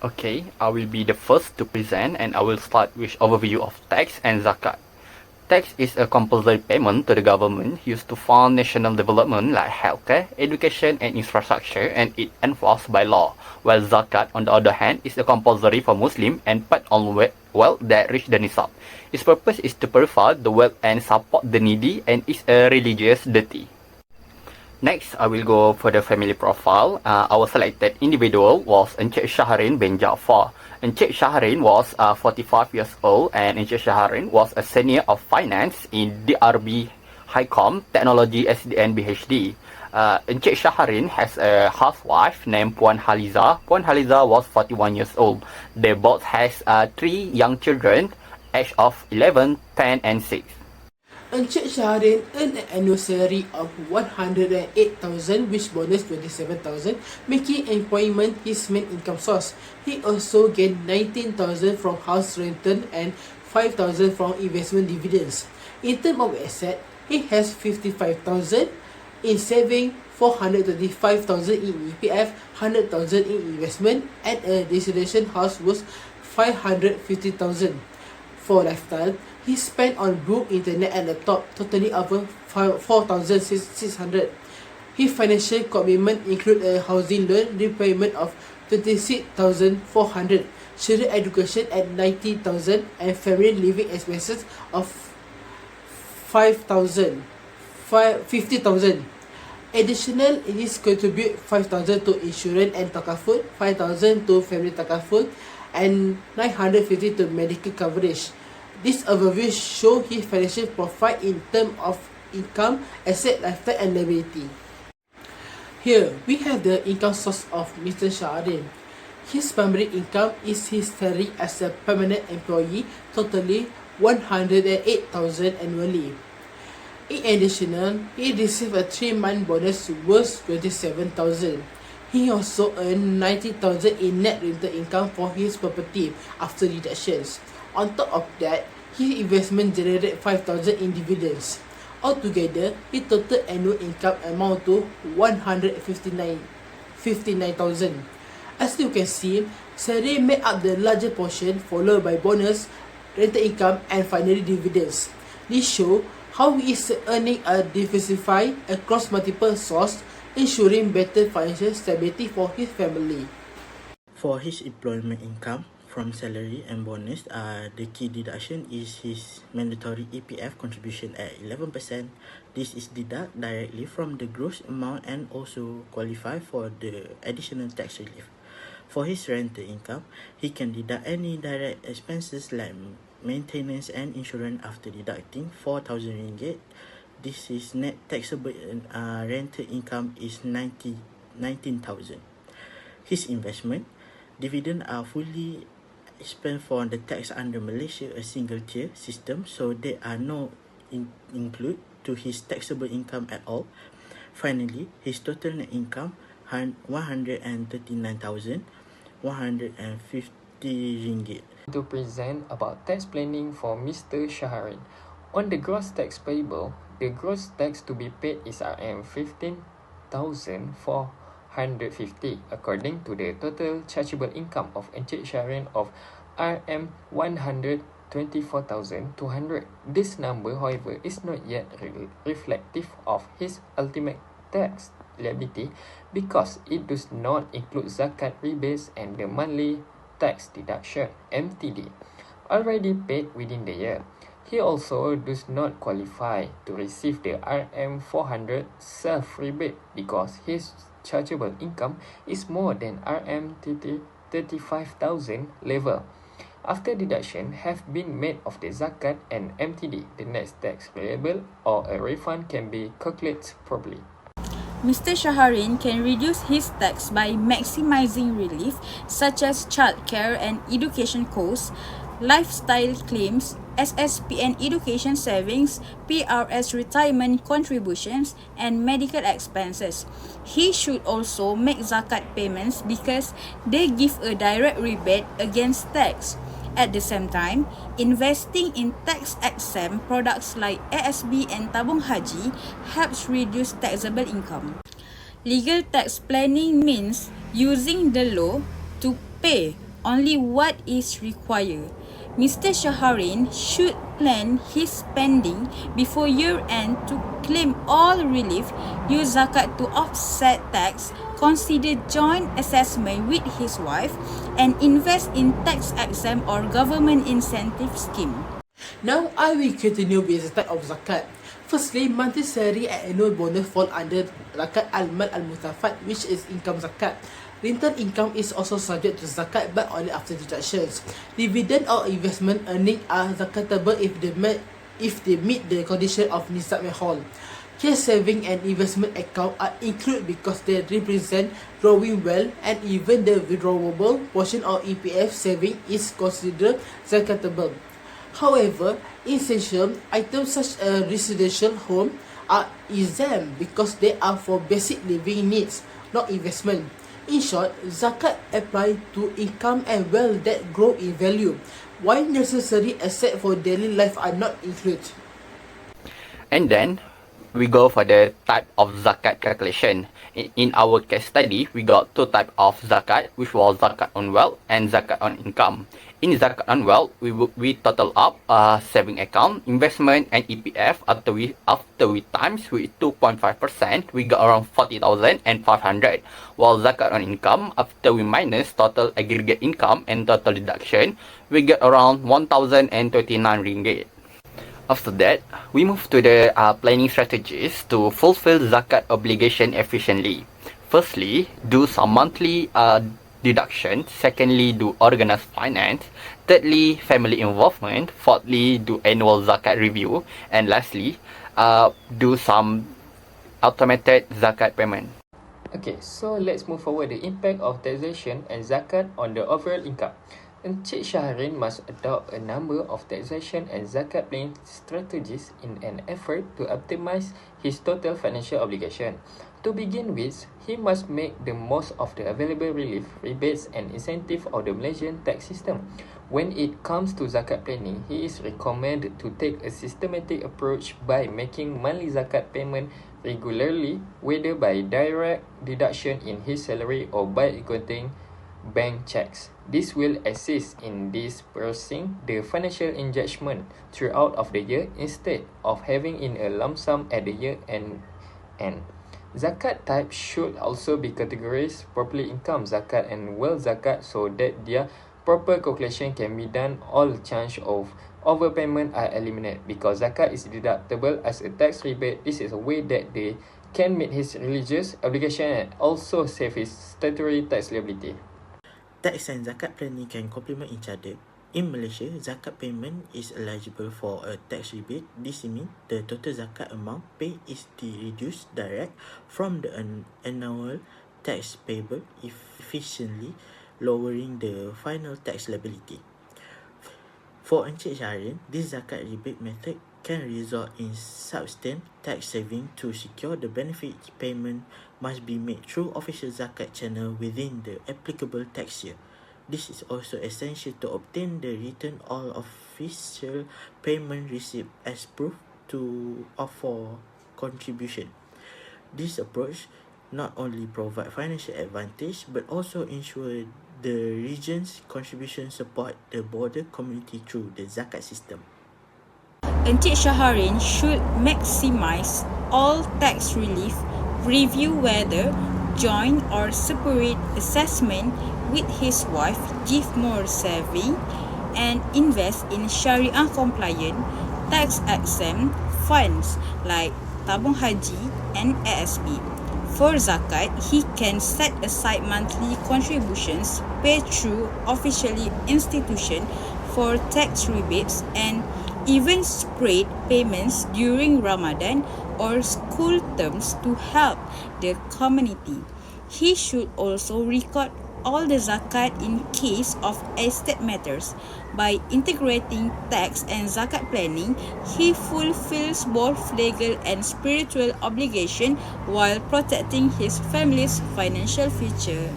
Okay, I will be the first to present and I will start with overview of tax and zakat. Tax is a compulsory payment to the government used to fund national development like healthcare, education and infrastructure and it enforced by law, while zakat on the other hand is a compulsory for Muslim and paid on wealth that reach the nisab. Its purpose is to purify the wealth and support the needy and is a religious duty. Next, I will go for the family profile. Our selected individual was Encik Shahrin bin Jaafar. Encik Shahrin was 45 years old and Encik Shahrin was a senior of finance in DRB Highcom Technology SDN BHD. Encik Shahrin has a housewife named Puan Haliza. Puan Haliza was 41 years old. They both has 3 young children, aged of 11, 10 and 6. Encik Shahrin earned an annual salary of 108,000 which bonus 27,000, making employment his main income source. He also gained 19,000 from house rental and 5,000 from investment dividends. In terms of asset, he has 55,000 in saving, 435,000 in EPF, 100,000 in investment, and a destination house worth 550,000. For lifestyle, he spent on book, internet and laptop, totally over 4,600. His financial commitment include a housing loan repayment of 26,400, children education at 90,000 and family living expenses of 50,000. Additional, he contribute 5,000 to insurance and takaful, 5,000 to family takaful, and 950 to medical coverage. This overview shows his financial profile in terms of income, asset, lifestyle and liability. Here, we have the income source of Mr. Shahrin. His primary income is his salary as a permanent employee, totally 108,000 annually. In addition, he received a 3-month bonus worth 27,000. He also earned 90,000 in net rental income for his property after deductions. On top of that, his investment generated 5,000 in dividends. Altogether, his total annual income amount to 159,000. As you can see, salary made up the larger portion, followed by bonus, rental income, and finally dividends. This shows how he is earning a diversified across multiple sources, ensuring better financial stability for his family. For his employment income from salary and bonus, the key deduction is his mandatory EPF contribution at 11%. This is deducted directly from the gross amount and also qualify for the additional tax relief. For his rental income, he can deduct any direct expenses like maintenance and insurance after deducting 4,000 ringgit. This is net taxable rental income is 19,000. His investment dividend are fully spent for the tax under Malaysia a single tier system, so they are not include to his taxable income at all. Finally, his total net income 139,150 ringgit. To present about tax planning for Mr. Shahrin. On the gross tax payable, the gross tax to be paid is RM15,450 according to the total chargeable income of Encik Shahrin of RM124,200. This number, however, is not yet reflective of his ultimate tax liability because it does not include zakat rebates and the monthly tax deduction (MTD) already paid within the year. He also does not qualify to receive the RM400 self-rebate because his chargeable income is more than RM35,000 level. After deduction have been made of the zakat and MTD, the next tax payable or a refund can be calculated properly. Mr. Shahrin can reduce his tax by maximizing relief such as childcare and education costs, lifestyle claims, SSP and education savings, PRS retirement contributions, and medical expenses. He should also make zakat payments because they give a direct rebate against tax. At the same time, investing in tax-exempt products like ASB and tabung haji helps reduce taxable income. Legal tax planning means using the law to pay only what is required. Mr. Shaharin should plan his spending before year-end to claim all relief, use zakat to offset tax, consider joint assessment with his wife, and invest in tax-exempt or government incentive scheme. Now I will continue with the type of zakat. Firstly, monthly salary and annual bonus fall under zakat al-mal al-mutafat, which is income zakat. Rental income is also subject to zakat but only after deductions. Dividend or investment earning are zakatable if they meet the condition of nisab mahal. Cash saving and investment account are included because they represent growing wealth, and even the withdrawable portion of EPF saving is considered zakatable. However, essential items such as residential home are exempt because they are for basic living needs, not investment. In short, zakat apply to income and wealth that grow in value, while necessary assets for daily life are not included. And then we go for the type of zakat calculation. In our case study, we got two types of zakat, which was zakat on wealth and zakat on income. In zakat on wealth, we total up saving account, investment, and EPF. After we times with 2.5%, we got around 40,500. While zakat on income, after we minus total aggregate income and total deduction, we get around 1,029 ringgit. After that, we move to the planning strategies to fulfill zakat obligation efficiently. Firstly, do some monthly deduction. Secondly, do organized finance. Thirdly, family involvement. Fourthly, do annual zakat review. And lastly, do some automated zakat payment. Okay, so let's move forward. The impact of taxation and zakat on the overall income. Encik Shahrin must adopt a number of taxation and zakat planning strategies in an effort to optimize his total financial obligation. To begin with, he must make the most of the available relief, rebates and incentive of the Malaysian tax system. When it comes to zakat planning, he is recommended to take a systematic approach by making monthly zakat payment regularly, whether by direct deduction in his salary or by equating bank checks. This will assist in dispersing the financial engagement throughout of the year instead of having in a lump sum at the year end. Zakat type should also be categorized properly: income zakat and wealth zakat, so that their proper calculation can be done. All chance of overpayment are eliminated because zakat is deductible as a tax rebate. This is a way that they can meet his religious obligation and also save his statutory tax liability. Tax and zakat planning can complement each other. In Malaysia, zakat payment is eligible for a tax rebate. This means the total zakat amount paid is reduced direct from the annual tax payable, efficiently lowering the final tax liability. For Encik Shahrin, this zakat rebate method can result in substantial tax saving. To secure the benefit, payment must be made through official zakat channel within the applicable tax year. This is also essential to obtain the return all official payment receipt as proof for contribution. This approach not only provide financial advantage but also ensure the region's contribution support the border community through the zakat system. Encik Shaharin should maximize all tax relief, review whether joint or separate assessment with his wife, give more saving, and invest in Sharia compliant tax exempt funds like tabung haji and ISB. For zakat, he can set aside monthly contributions paid through officially institution for tax rebates and even spread payments during Ramadan or school terms to help the community. He should also record all the zakat in case of estate matters. By integrating tax and zakat planning, he fulfills both legal and spiritual obligation while protecting his family's financial future.